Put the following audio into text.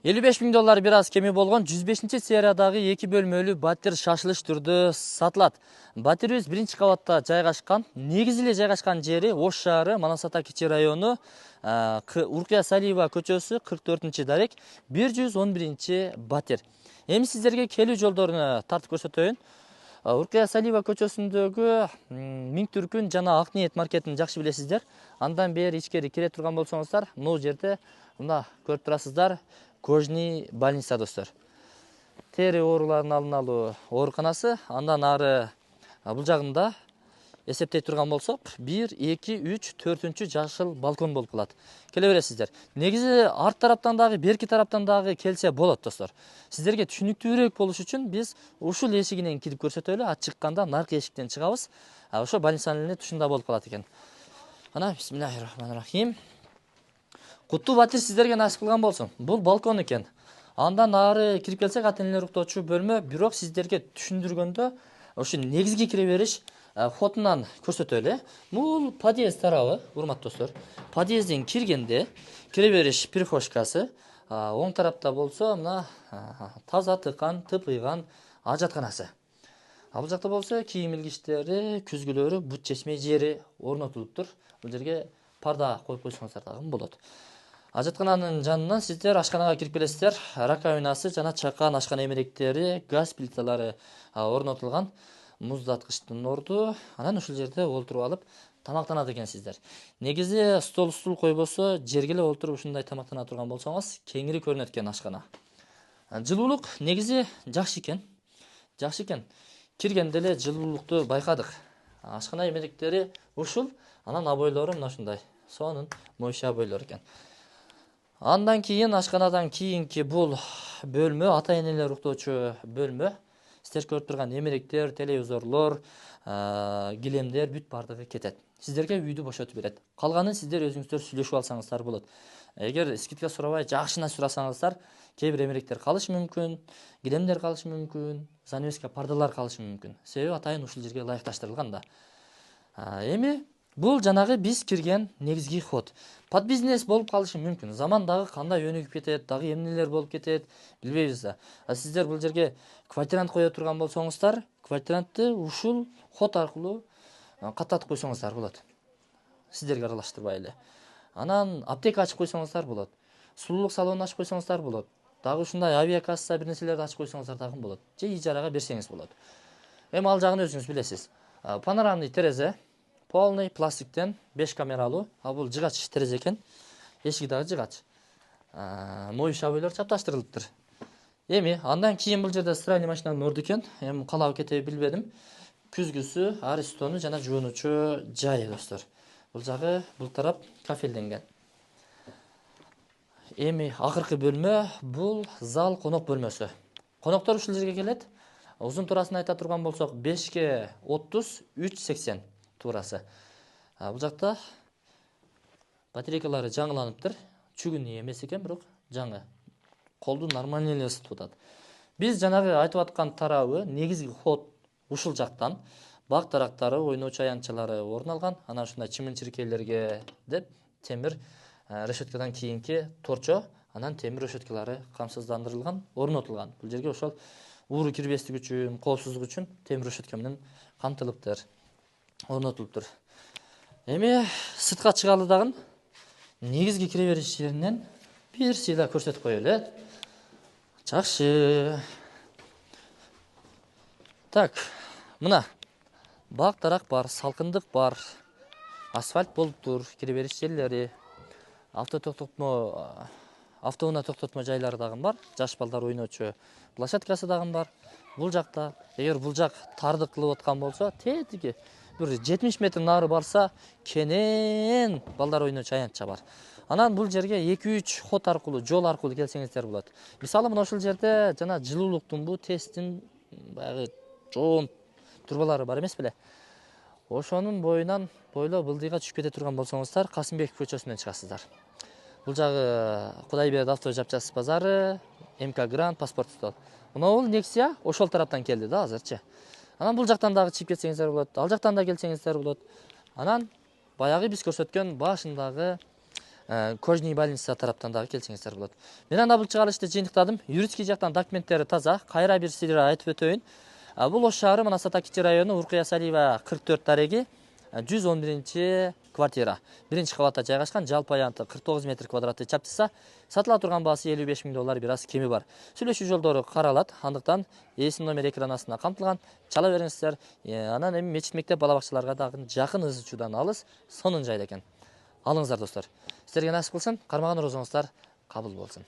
$55.000 бир аз кеми болгон 105 сериядагы 2 бөлмөлүү батир шашылыш түрдө сатылат. Батирибиз биринчи кабатта жайгашкан. Негизи эле жайгашкан жери Ош шаары, Манас ата кичи району, Уркия Салиева көчөсү, 44-дарек, 111 батир. Эми сиздерге келүү жолдорун тартып көрсөтөйүн. Уркия Салиева көчөсүндөгү Миң Түркүн жана Ак Ниет маркетин жакшы билесиздер. Андан бери ичкери кире турган болсоңуздар, могу жерде мына көрүп турасыздар. Кожный больница достор. Тери ооруларын алдын алуу ооруканасы. Андан ары бул жагында эсептей турган болсок, 1, 2, 3, 4-чү жашыл балкон болуп калат. Келе бересиздер. Негизи арт тараптан дагы, берки тараптан дагы келсе болот достор. Сиздерге түшүнүктүүрөөк болуш үчүн биз ушул эшигинен кирип көрсөтөлү. А чыкканда наркы эшиктен чыгабыз. Ошо больницанын эле тушунда болуп калат экен. Ана бисмиллахиррахманиррахим. Куттуу батир сиздерге насип кылган болсун. Бул балкон экен. Андан ары кирип келсек, ата энелер уктоочу бөлмө, бирок сиздерге түшүндүргөндө ошо негизги кире бериш фотонан көрсөтөлү. Бул подъезд тарабы, урматтуу достор. Подъездин киргенде кире бериш прихожкасы, оң тарапта болсо мына таза тыккан, тыпыйган ажатканасы. Бул жакта болсо кийим илгичтери, күзгүлөрү, бут чечме жери орнотулуптур. Бул жерге парда коюп койсоңуздар дагы болот. Ажаткананын жанынан сиздер ашканага кирип келесиздер. Раковинасы жана чакан ашкана эмеректери, газ плиталары орнотулган. Муздаткычтын орду. Анан ушул жерде олтуруп алып тамактанат экенсиздер. Негизи стол койбосо, жерге эле олтуруп ушундай тамактана турган болсоңуз, кеңири көрүнөт экен ашкана. Жылуулук негизи жакшы экен. Жакшы экен. Киргенде эле жылуулукту байкадык. Ашкана эмеректери ушул, анан абойлору мына ушундай. Сонун моющий абойлор экен. Андан кийин ашканадан кийинки бул бөлмө, ата энелер уктоочу бөлмө. Сиздер көрүп турган эмеректер, телевизорлор, килемдер бүт бардыгы кетет. Сиздерге үйдү бошотуп берет. Калганын сиздер өзүңүздөр сүйлөшүп алсаңыздар болот. Эгер скидка сурабай жакшына сурасаңыздар, кээ бир эмеректер калышы мүмкүн, килемдер калышы мүмкүн, занавеска, пардалар калышы мүмкүн. Себеби атайын ушул жерге ылайыкташтырылган да. Эми бул жанагы биз кирген негизги ход. Под бизнес болуп калышы мүмкүн. Заман дагы кандай өнүгүп кетет, дагы эмнелер болуп кетет, билбейбиз да. Сиздер бул жерге квартирант кое турган болсоңуздар, квартирантты ушул ход аркылуу каттатып койсоңуздар болот. Сиздерге аралаштырбай эле. Анан аптека ачып койсоңуздар болот. Сулуулук салонун ачып койсоңуздар болот. Дагы ушундай авиакасса бир нерселерди ачып койсоңуздар дагы болот. Же ижарага берсеңиз болот. Эми ал жагын өзүңүз билесиз. Панорамный терезе, полный пластиктен 5 камералуу. Бул жыгач терезе экен. Эшиги дагы жыгач. Моющий абойлор чапташтырылыптыр. Эми андан кийин бул жерде стиральный машинанын орду экен. Эми калабы кетеби билбедим. Күзгүсү, аристону жана жуунуучу жайы достор. Бул жагы бул тарап кафелденген. Эми акыркы бөлмө бул зал конок бөлмөсү. Коноктор ушул жерге келет. Узун турасын айта турган болсок 5 30 380 турасы. Бул жакта батарейкалары жаңыланыптыр. Чүгүн эмес экен, бирок жаңы. Колду нормально эле ысытып атат. Биз жанагы айтып аткан тарабы негизги ход ушул жактан. Бак дарактары, ойноочу аянтчалары орун алган. Анан ушундай чымын-чиркейлерге деп темир решеткадан кийинки торчо, анан темир решеткалары камсыздандырылган, орнотулган. Бул жерге ошол ууру кирбестик үчүн, коопсуздук үчүн темир решетка менен камтылыптыр, орнотулуптур. Эми сыртка чыгалы дагы негизги кире бериш жеринен бир сыйла көрсөтүп коелу. Жакшы. Так, мына бак дарак бар, салкындык бар. Асфальт болуптур, кире бериш жерлери. Автоунаа токтотмо жайлары дагы бар. Жаш балдар ойноочу площадкасы дагы бар. Бул жакта, эгер бул жак тардык кылып аткан болсо, тетиги бир 70 метр нары барса, кенен балдар ойноочу аянтча бар. Анан бул жерге 2-3 ход аркылуу, жол аркылуу келсеңиздер болот. Мисалы мына ушул жерде жана жылуулуктун бу тесттин баягы жоон турбалары бар эмес беле? Ошонун боюнан бойлоп ылдыйга түшүп кете турган болсоңуздар, Касымбеков көчөсүнөн чыгасыздар. Бул жагы Кудайберди авто жапчасы базары, МК Гранд, паспорт стол. Мына бул Nexia ошол тараптан келди да азырчы. Анан бул жактан дагы чыгып кетсеңиздер болот, ал жактан да келсеңиздер болот. Анан баягы биз көрсөткөн башындагы Кожний больница тараптан дагы келсеңиздер болот. Мен анда бул чыгарылышты жыйынтыктадым. Юридический жактан документтери таза. Кайра бир сирра айтып өтөйүн. Бул Ош шаары Манас-Ата Кичи району Уркуя Салиева 44 дареги 111 квартира. Биринчи кабатта жайгашкан, жалпы аянты 49 метр квадраттуу чапчыса, сатыла турган баасы 55 миң доллар, бир аз кеми бар. Сүйлөшүү жолдору каралат, андыктан эсим номер экран астына камтылган. Чала бериңиздер. Анан эми мечит, мектеп, бала бакчаларга дагы жакын, ыз учуудан алыс, сонун жайда экен. Алыңыздар достор. Сіздерге насип кылсын, кармаган розоңуздар кабыл болсун.